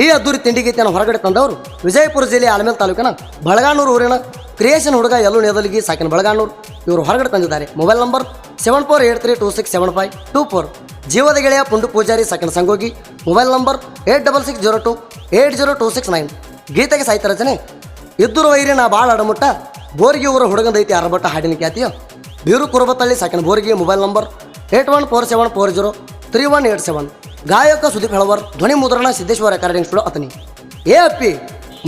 ಈ ಅದ್ದೂರಿ ತಿಂಡಿ ಗೀತೆಯನ್ನು ಹೊರಗಡೆ ತಂದವರು ವಿಜಯಪುರ ಜಿಲ್ಲೆಯ ಆಲಮೇಲ ತಾಲೂಕಿನ ಬಳಗಾನೂರು ಊರಿನ ಕ್ರಿಯೇಷನ್ ಹುಡುಗ ಎಲ್ಲೂ ನೇದಲಿಗಿ ಸಾಕಿನ ಬಳಗಾನೂರು ಇವರು ಹೊರಗಡೆ ತಂದಿದ್ದಾರೆ. Mobile number 7483267524. ಜೀವದ ಗೆಳೆಯ ಪುಂಡು ಪೂಜಾರಿ ಸಾಕಿನ ಸಂಗೋಗಿ. Mobile number 8662802669. ಗೀತೆಗೆ ಸಾಹಿತ್ಯ ರಚನೆ ಇದ್ದೂರು ವೈರಿ ನಾ ಬಾಳ ಅಡಮುಟ್ಟ ಬೋರ್ಗಿ ಊರ ಹುಡುಗಂದೈತಿ ಅರಬಟ್ಟ ಹಾಡಿನ ಖ್ಯಾತಿಯ ಬೀರು ಕುರುಬತಳ್ಳಿ ಸಾಕಿನ ಬೋರ್ಗಿ. Mobile number 8147403187. ಗಾಯಕ ಸುದೀಪ್ ಹೆಳವರ್. ಧ್ವನಿ ಮುದ್ರಣ ಸಿದ್ದೇಶ್ವರ ರೆಕಾರ್ಡಿಂಗ್ ಸ್ಟುಡಿಯೋ ಅತನಿ. ಏ ಅಪ್ಪಿ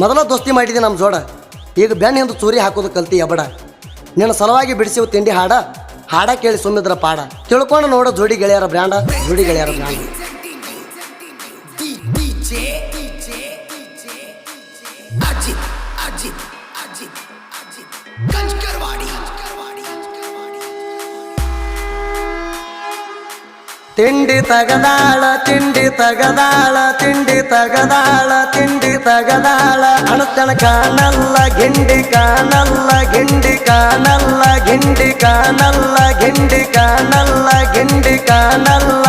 ಮೊದಲ ದೋಸ್ತಿ ಮಾಡಿದೆ ನಮ್ಮ ಜೋಡ, ಈಗ ಬೆನ್ನ ಹಿಂದೆ ಚೂರಿ ಹಾಕೋದು ಕಲ್ತಿ ಎಬಡ. ನಿನ್ನ ಸಲುವಾಗಿ ಬಿಡಿಸಿವು ತಿಂಡಿ ಹಾಡ ಕೇಳಿ ಸುಮ್ಮಿದ್ರ ಪಾಡ. ತಿಳ್ಕೊಂಡು ನೋಡ ಜೋಡಿ ಗೆಳೆಯರ ಬ್ರ್ಯಾಂಡ, ಜೋಡಿ ಗೆಳೆಯರ ಬ್ರ್ಯಾಂಡ. ತಿಂಡಿ ತಗದಾಳ ತಿಂಡಿ ತಗದಾಳ ತಿಂಡಿ ತಗದಾಳ ತಿಂಡಿ ತಗದಾಳ ಅಣತನ ಕಾಣಲ್ಲ ಗಿಂಡಿ ಕಾಣಲ್ಲ ಗಿಂಡಿ ಕಾಣಲ್ಲ ಗಿಂಡಿ ಕಾಣಲ್ಲ ಗಿಂಡಿ ಕಾಣಲ್ಲ ಗಿಂಡಿ ಕಾಣಲ್ಲ.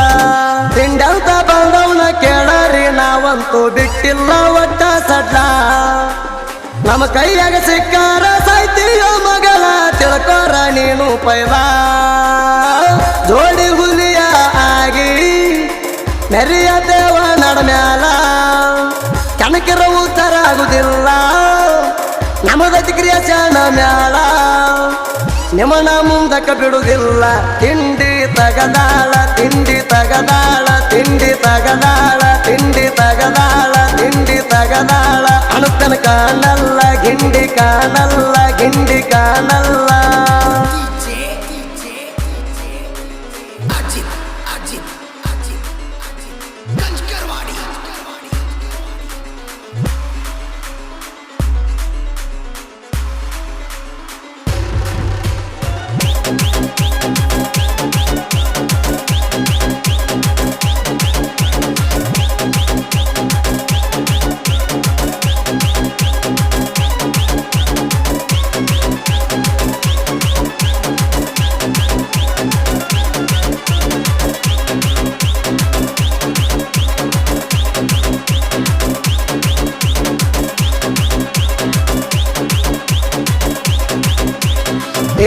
ತಿಂಡಂತ ಬಂದವನ ಕೇಳರಿ ನಾವಂತೂ ಬಿಟ್ಟಿಲ್ಲ ಒಟ್ಟ ಸಡ್ಲ. ನಮ್ಮ ಕೈಯಾಗ ಸಿಕ್ಕಾರ ಸಾಯ್ತೀಯೋ ಮಗಳ ತಿಳ್ಕೊರ ನೀನು ಪೈಲ. ಜೋಡಿ ಹುಲಿಯ ಆಗಿ ನೆರೆಯ ದೇವ ನಡಮ್ಯಾಲ ಕಣಕಿರ ಉತ್ತರ ಆಗುದಿಲ್ಲ ನಮ್ಮದತಿ ಕ್ರಿಯೇಷನ್ ಮ್ಯಾಲ. ನಿಮ್ಮನ ಮುಂದಕ್ಕೆ ಬಿಡುವುದಿಲ್ಲ. ತಿಂಡಿ ತಗದಾಳ ತಿಂಡಿ ತಗದಾಳ ತಿಂಡಿ ತಗದಾಳ ತಿಂಡಿ ತಗದಾಳ ತಿಂಡಿ ತಗದಾಳ ಅಣುತನ ಕಾಣಲ್ಲ ಗಿಂಡಿ ಕಾಣಲ್ಲ ಗಿಂಡಿ ಕಾಣಲ್ಲ.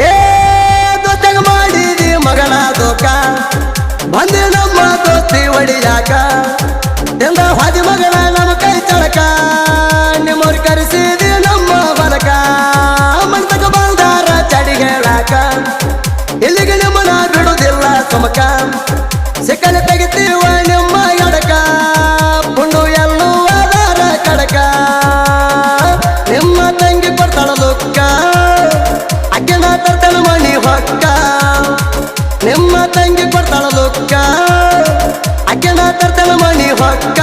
ಏ ದೋಸ್ತಾಗ ಮಾಡಿದಿ ಮಗನ ದೋಕ ಬಂದಿ ನಮ್ಮ ದೋಸ್ತಿ ಒಡಿಯಾಕ ಎಂದ ಹಾದಿ ಮಗನ ನಮ್ಮ ಕೈ ಚಳಕ ನಿಮ್ಮವ್ರು ಕರೆಸಿದಿ ನಮ್ಮ ಬಲಕ ಮನ್ತಕ ಬಂದಾರ ಚಡಿಗಳಾಕ ಇಲ್ಲಿಗೆ ನಿಮ್ಮನ ಬಿಡುವುದಿಲ್ಲ ಸುಮಕ ಸಿಕ್ಕನೆ ತೆಗಿತೀವ ನಿಮ್ಮ ಎಡಕ ಪುಂಡು ಎಲ್ಲೂ ಆಧಾರ ಕಡಕ. ನಿಮ್ಮ ತಂಗಿ ಕೊಡ್ತಾಳ ಲುಕ್ಕ ಅಕ್ಕಿನ ತರ್ತನ ಮಣಿ ಹೊಕ್ಕ. ನಿಮ್ಮ ತಂಗಿ ಕೊಡ್ತಾಳ ಲುಕ್ಕ ಅಕ್ಕಿನ ತರ್ತನ ಮಣಿ ಹೊಕ್ಕ.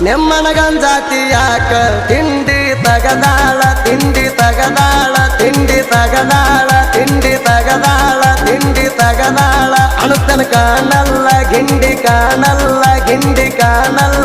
ನಿಮ್ಮನ ಗಂಜಾತಿ ಯಾಕ ತಿಂಡಿ ತಗದಾಳ ತಿಂಡಿ ತಗದಾಳ ತಿಂಡಿ ತಗದಾಳ ತಿಂಡಿ ತಗದಾಳ ತಿಂಡಿ ತಗದಾಳ ಅಣುತನ ಕಾಣಲ್ಲ ಗಿಂಡಿ ಕಾಣಲ್ಲ ಗಿಂಡಿ ಕಾಣಲ್ಲ.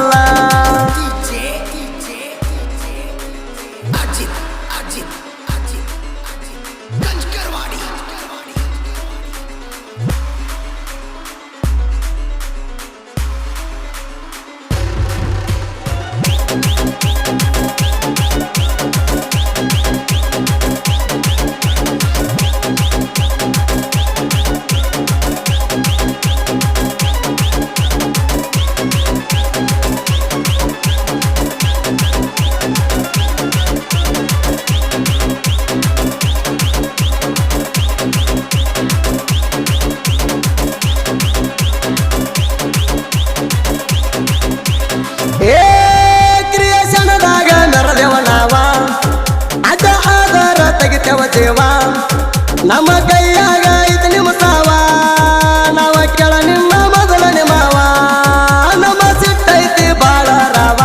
ಏ ಕ್ರಿಯೇಷನದಾಗ ಮೆರದೇವ ನಾವ ಅದ ಆಧಾರ ತೆಗಿತೇವ ದೇವ. ನಮ್ಮ ಕೈಯಾಗ ಇದು ನಿಮ್ಮ ಸಾವ ನಾವ ಕೆಳ ನಿಮ್ಮ ಮೊದಲನೇ ಮಾವ. ನಮ್ಮ ಸಿಟ್ಟೈತಿ ಬಾಳ ರಾವ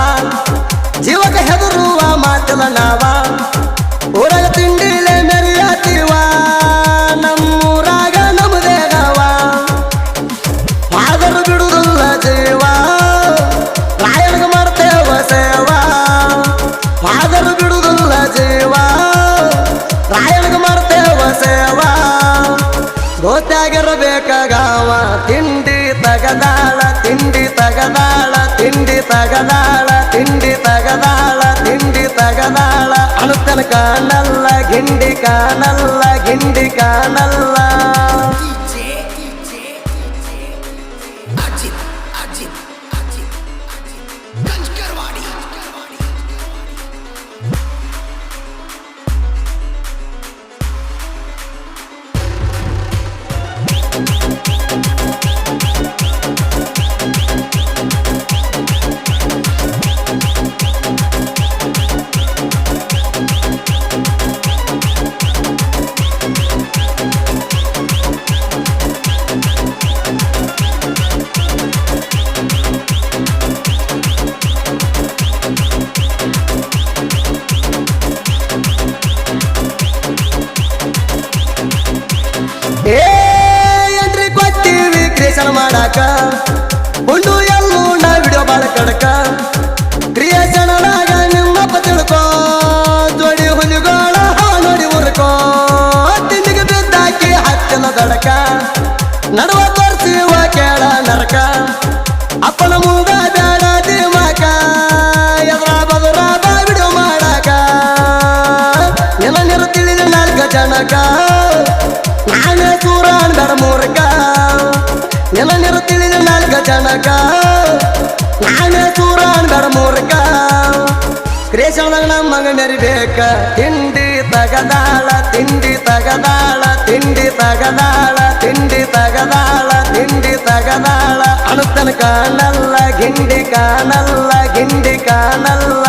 ಜೀವಕ ಹೆದರುವ ಮಾತಿಲ್ಲ ನಾವ. ಊರಾಗ ತಿಂಡಿಲೆ ಮೆರಿಯಾತೀವ ನಮ್ಮೂರಾಗ ನಮ್ಮದೇ ಗಾವ. ಆದರೂ ಬಿಡುವುದಿಲ್ಲ ಜೀವ ರಾಯಣಗ ಮಾಡ್ತೇವ ಸೇವಾ. ಆದರೂ ಬಿಡುವುದಿಲ್ಲ ಜೀವ ರಾಯಣಗ ಮಾಡ್ತೇವ ಸೇವಾ. ಗೋತ್ಯಾಗಿರಬೇಕಾಗವ ತಿಂಡಿ ತಗದಾಳ ತಿಂಡಿ ತಗದಾಳ ತಿಂಡಿ ತಗದಾಳ ಅಣುತನ ಕಾಣಲ್ಲ ಗಿಂಡಿ ಕಾಣಲ್ಲ ಗಿಂಡಿ ಕಾಣಲ್ಲ ಏನ್ರಿ ಕೊಟ್ಟಿವಿ ಕ್ರಿಯೇಷನ್ ಮಾಡಾಕ ಉಂಡು ಎಲ್ಲೂ ನಾ ವಿಡಿಯೋ ಬಾಳ ಕಡಕ ಕ್ರಿಯೇಷನ್ದಾಗ ನಿಮ್ಮಪ್ಪ ತಿಳ್ಕೋ ಜೋಡಿ ಹುಲಿಗೋಳ ನೋಡಿ ಉರ್ಕೋ ತಿಂಡಿಗೆ ಬಿದ್ದಾಕಿ ಹತ್ತಿನ ದಡಕ ನಡುವ ತೋರ್ಸಿವ ಕೇಳ ನರಕ ಅಪ್ಪನ ಮುಂದ ಬೇಡ ದಿಮಾಕ ಎದ್ರ ಬದುರ ಬಾ ವಿಡಿಯೋ ಮಾಡಾಕ ಎಲ್ಲ ನಿರ ತಿಳಿದ ನಾಲ್ಕ ಜನಕ ನಾನೇ ಸೂರಾನ್ ಬೇಡ ಮೂರ್ಕ ಎಲ್ಲ ನಿರ ತಿಳಿದ ನಾಲ್ಕ ಜನಕ ನಾನೇ ಸೂರಾನ್ ಬೇಡ ಮೂರ್ಕ ಕ್ರಿಯೇಷನ್ದಾಗ ನಮ್ಮ ಮಗ ಮೆರಿಬೇಕ ತಿಂಡಿ ತಗದಾಳ ತಿಂಡಿ ತಗದಾಳ ತಿಂಡಿ ತಗದಾಳ ತಿಂಡಿ ತಗದಾಳ ತಿಂಡಿ ತಗದಾಳ ಅಣುತನ ಕಾಣಲ್ಲ ಗಿಂಡಿ ಕಾಣಲ್ಲ ಗಿಂಡಿ ಕಾಣಲ್ಲ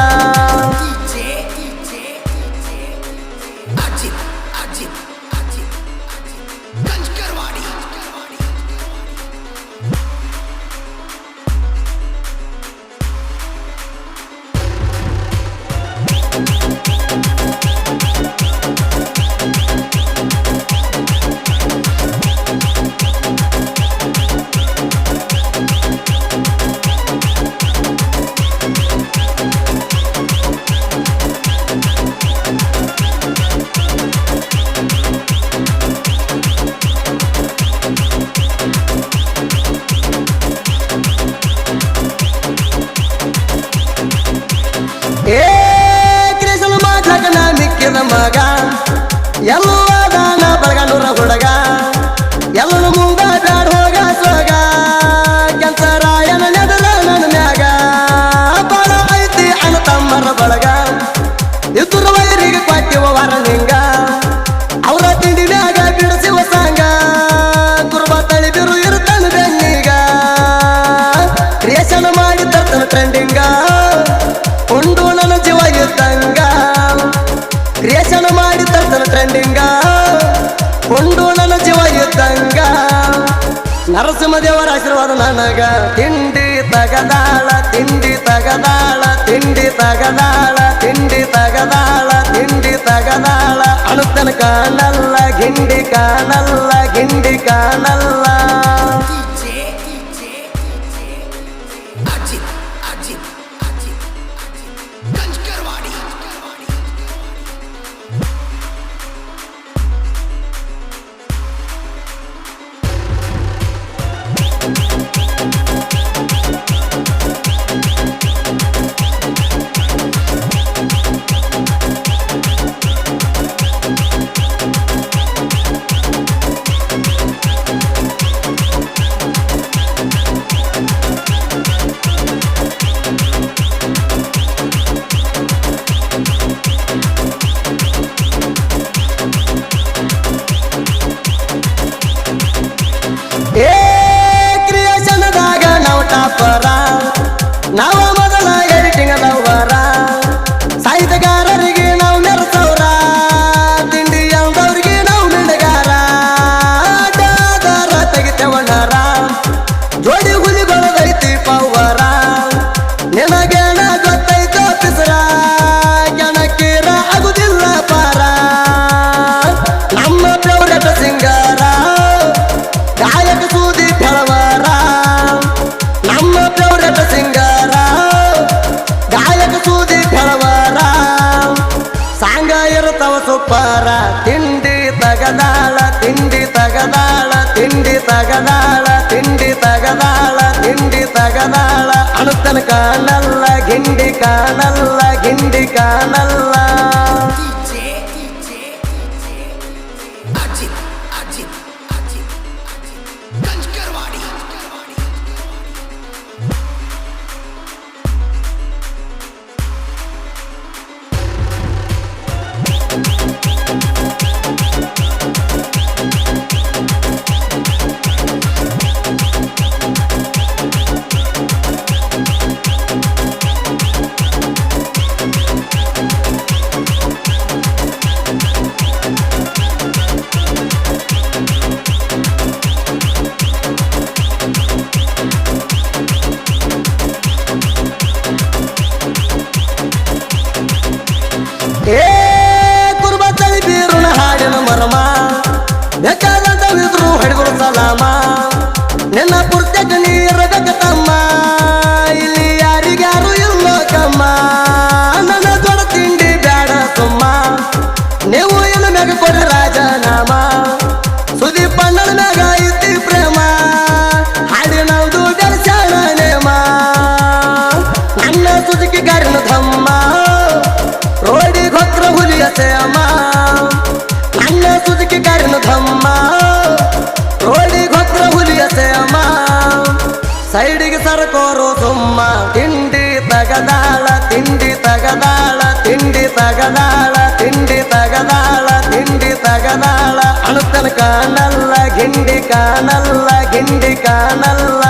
ಕ್ರಿಯೇಷನ್ ಮಾಡ್ಲಕ ನಾ ಮಿಕ್ಕಿದ ಮಗ ಎಲ್ಲೂ ಅದಾನ ಬಳಗನೂರ ಹುಡುಗ ಎಲ್ಲೂ ಮುಂದ ಬ್ಯಾಡ ಹೋಗ ಸೋಗ ಕೆಂಚರಾಯನ ನೆದಲ ನನ್ನ ಮ್ಯಾಗ ಬಾಳ ಐತಿ ಅಣ್ಣ ತಮ್ಮರ ಬಳಗ ಇದ್ರ ವೈರಿಗೆ ಕೊಟ್ಟಿವ ವರ ನಿಂಗ ಅವರ ತಿಂಡಿ ಮ್ಯಾಗ ಬಿಡಿಸಿವ ಸಂಗ ಕುರುಬ ತಳಿ ಬಿರು ಇರ್ತಾನ ಬೆನ್ನಿಗ ಕ್ರಿಯೇಷನ್ ಮಾಡಿ ತರ್ತನ ಟ್ರೆಂಡಿಂಗ ಉಂಡು ನನ್ನ ಜೀವ ಇದ್ದಂಗ ಕ್ರಿಯೇಷನ್ ಮಾಡಿ ತರ್ತನ ಟ್ರೆಂಡಿಂಗ ಉಂಡು ನನ್ನ ಜೀವ ಇದ್ದಂಗ ನರಸಿಂಹದೇವರ ಆಶೀರ್ವಾದ ನನಗ ತಿಂಡಿ ತಗದಾಳ ತಿಂಡಿ ತಗದಾಳ ತಿಂಡಿ ತಗದಾಳ ತಿಂಡಿ ತಗದಾಳ ತಿಂಡಿ ತಗದಾಳ ಅಣುತನ ಕಾಣಲ್ಲ ಗಿಂಡಿ ಕಾಣಲ್ಲ ಗಿಂಡಿ ಕಾಣಲ್ಲ ಕ್ರಿಯೇಷನ್ದಾಗ ನಾವು ಟಾಪರ ನಾವ ಮೊದಲ ಎಡಿಟಿಂಗ್ ಲವರ ಸಾಹಿತ್ಯಗಾರರಿಗೆ ನಾವು ಮೆರೆಸವ್ರ ತಿಂಡಿ ಅಂದವ್ರಿಗೆ ನಾವು ಮಿಂಡಗಾರ ತೆಗಿತೇವಣ್ಣರ ಜೋಡಿ ಹುಲಿಗಳದೈತಿ ಪವರ ನಿನಗೇನ ಗೊತ್ತೈತೋ ಪಿಸರ ಕೆಣಕೀರ ಆಗುದಿಲ್ಲ ಪಾರ ನಮ್ಮ ಫೇವ್ರೇಟ್ ಸಿಂಗರ ಗಾಯಕ ಸೂದಿ ಫಳವರ ನಮ್ಮ ಫೇವ್ರೇಟ್ ಸಿಂಗರ ಗಾಯಕ ಸೂದಿ ಫಳವರ ಸಾಂಗ ಇರ್ತಾವ ಸೂಪರ ತಿಂಡಿ ತಗದಾಳ ತಿಂಡಿ ತಗದಾಳ ತಿಂಡಿ ತಗದಾಳ ತಿಂಡಿ ತಗದಾಳ ತಿಂಡಿ ತಗದಾಳ ಅಣುತನ ಕಾಣಲ್ಲ ಗಿಂಡಿ ಕಾಣಲ್ಲ ಗಿಂಡಿ ಕಾಣಲ್ಲ ಏ ಕುರುಬ ತಳಿ ಬೀರುಣ ಹಾಡಿನ ಮರಮ ಬೇಕಾದಂತ ವಿದ್ರು ಹಿಡಿದ್ರು ಸಲಾಮ ನಿನ್ನ ಪುರ್ತಕ ನೀರಬೇಕ ತಮ್ಮ ಇಲ್ಲಿ ಯಾರಿಗ್ಯಾರು ಇಲ್ಲೋ ಕಮ್ಮ ನನ್ನ ದೊಡ್ಡ ತಿಂಡಿ ಬ್ಯಾಡ ಸುಮ್ಮ ನೀವು ಇನ್ನು ಮ್ಯಾಗ ಕೊಡ ರಾಜನಾಮ ಸುದೀಪ್ ಅಣ್ಣನ ಮ್ಯಾಗ ಇದ್ದಿ ಪ್ರೇಮ ಹಾಡಿನದು ಬೆಳೆಸಾಣ ನೇಮ ನನ್ನ ಸುಜುಕಿ ಗಾರಿನ ಧಮ್ಮ ರೋಡಿಗೆ ಹೊತ್ರ ಹುಲಿಯ ಸೇಮ ನನ್ನ ಸುಜುಕಿ ಗಾರಿನ ಧಮ್ಮ ರೋಡಿಗೆ ಹೊತ್ರ ಹುಲಿಯ ಸೇಮ ಸೈಡಿಗೆ ಸರ್ಕೋರು ಸುಮ್ಮ ತಿಂಡಿ ತಗದಾಳ ತಿಂಡಿ ತಗದಾಳ ತಿಂಡಿ ತಗದಾಳ ತಿಂಡಿ ತಗದಾಳ ತಿಂಡಿ ತಗದಾಳ ಅಣುತನ ಕಾಣಲ್ಲ ಗಿಂಡಿ ಕಾಣಲ್ಲ ಗಿಂಡಿ ಕಾಣಲ್ಲ